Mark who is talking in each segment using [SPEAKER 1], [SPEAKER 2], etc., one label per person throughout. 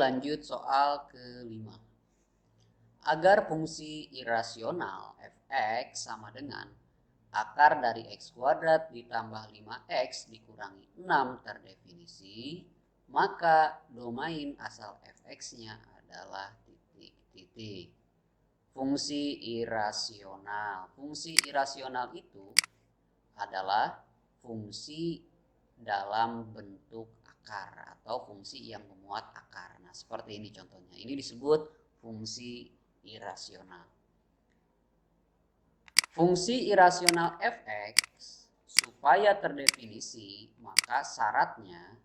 [SPEAKER 1] lanjut soal kelima. Agar fungsi irasional f(x) sama dengan akar dari x kuadrat ditambah 5x dikurangi 6 terdefinisi, maka domain asal fx-nya adalah titik-titik. Fungsi irasional. Fungsi irasional itu adalah fungsi dalam bentuk akar atau fungsi yang memuat akar. Nah, seperti ini contohnya. Ini disebut fungsi irasional. Fungsi irasional fx supaya terdefinisi, maka syaratnya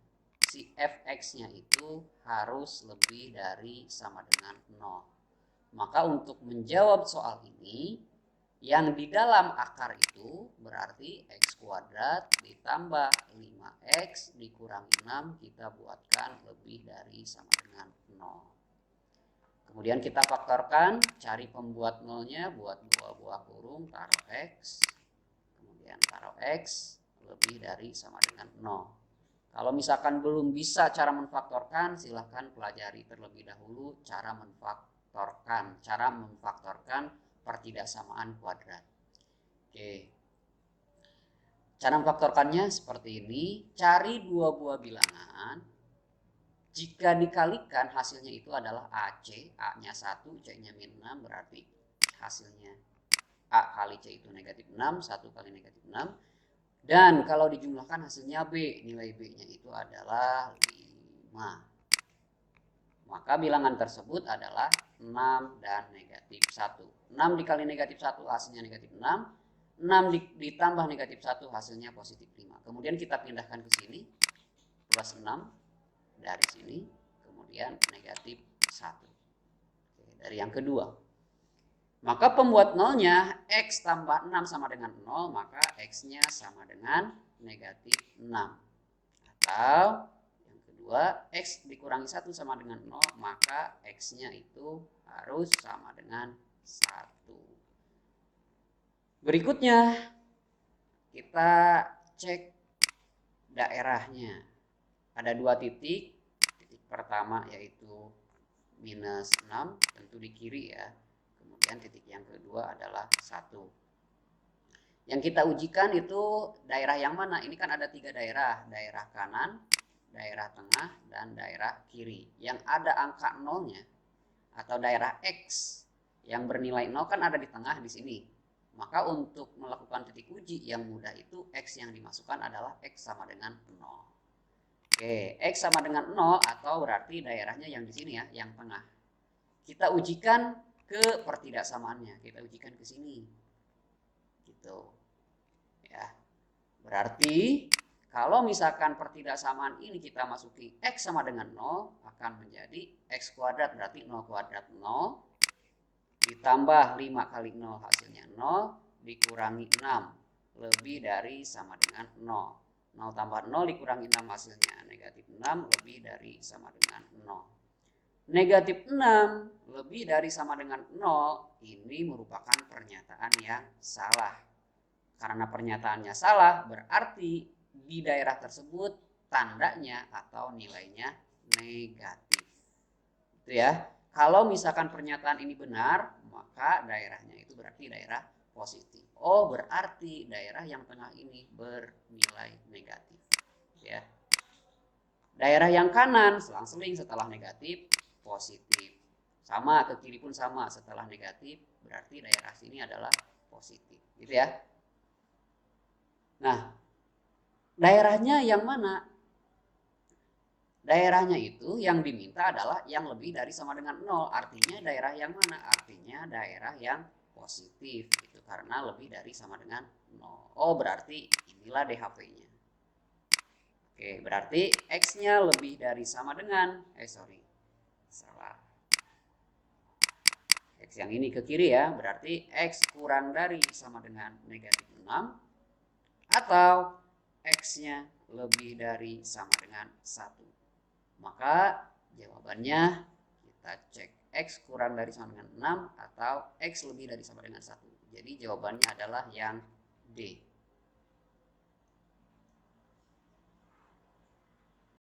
[SPEAKER 1] si fx-nya itu harus lebih dari sama dengan 0. Maka untuk menjawab soal ini, yang di dalam akar itu berarti x kuadrat ditambah 5x dikurangi 6, kita buatkan lebih dari sama dengan 0. Kemudian kita faktorkan, cari pembuat nolnya, buat dua buah kurung, taruh x, kemudian taruh x lebih dari sama dengan 0. Kalau misalkan belum bisa cara memfaktorkan, silahkan pelajari terlebih dahulu cara memfaktorkan pertidaksamaan kuadrat. Oke. Cara memfaktorkannya seperti ini, cari dua buah bilangan. Jika dikalikan hasilnya itu adalah AC, A-nya 1, C-nya min 6, berarti hasilnya A kali C itu negatif 6, 1 kali negatif 6. Dan kalau dijumlahkan hasilnya B, nilai B-nya itu adalah 5. Maka bilangan tersebut adalah 6 dan negatif 1. 6 dikali negatif 1 hasilnya negatif 6. 6 ditambah negatif 1 hasilnya positif 5. Kemudian kita pindahkan ke sini, plus 6 dari sini, kemudian negatif 1. Oke, dari yang kedua. Maka pembuat nolnya x tambah 6 sama dengan 0, maka x-nya sama dengan negatif 6. Atau yang kedua, x dikurangi 1 sama dengan 0, maka x-nya itu harus sama dengan 1. Berikutnya, kita cek daerahnya. Ada dua titik. Titik pertama yaitu minus 6, tentu di kiri ya. Kemudian titik yang kedua adalah 1. Yang kita ujikan itu daerah yang mana? Ini kan ada 3 daerah. Daerah kanan, daerah tengah, dan daerah kiri. Yang ada angka nolnya atau daerah X yang bernilai 0 kan ada di tengah di sini. Maka untuk melakukan titik uji yang mudah itu X yang dimasukkan adalah X sama dengan 0. Oke, X sama dengan 0 atau berarti daerahnya yang di sini ya, yang tengah. Kita ujikan ke pertidaksamaannya, kita ujikan ke sini. Gitu. Ya. Berarti kalau misalkan pertidaksamaan ini kita masuki X sama dengan 0, akan menjadi X kuadrat, berarti 0 kuadrat 0, ditambah 5 kali 0 hasilnya 0, dikurangi 6, lebih dari sama dengan 0. 0 tambah 0 dikurangi 6 hasilnya negatif 6, lebih dari sama dengan 0. Negatif 6 lebih dari sama dengan 0, ini merupakan pernyataan yang salah. Karena pernyataannya salah, berarti di daerah tersebut tandanya atau nilainya negatif. Itu ya. Kalau misalkan pernyataan ini benar, maka daerahnya itu berarti daerah positif. Oh, berarti daerah yang tengah ini bernilai negatif. Ya. Daerah yang kanan selang-seling setelah negatif positif. Sama, ke kiri pun sama, setelah negatif berarti daerah sini adalah positif. Gitu ya. Nah, daerahnya yang mana? Daerahnya itu yang diminta adalah yang lebih dari sama dengan 0. Artinya daerah yang mana? Artinya daerah yang positif. Itu karena lebih dari sama dengan 0. Oh, berarti inilah DHP-nya. Oke, berarti X-nya lebih dari sama dengan, salah. X yang ini ke kiri ya, berarti X kurang dari sama dengan negatif 6. Atau X-nya lebih dari sama dengan 1. Maka jawabannya kita cek X kurang dari sama dengan 6 atau X lebih dari sama dengan 1. Jadi jawabannya adalah yang D.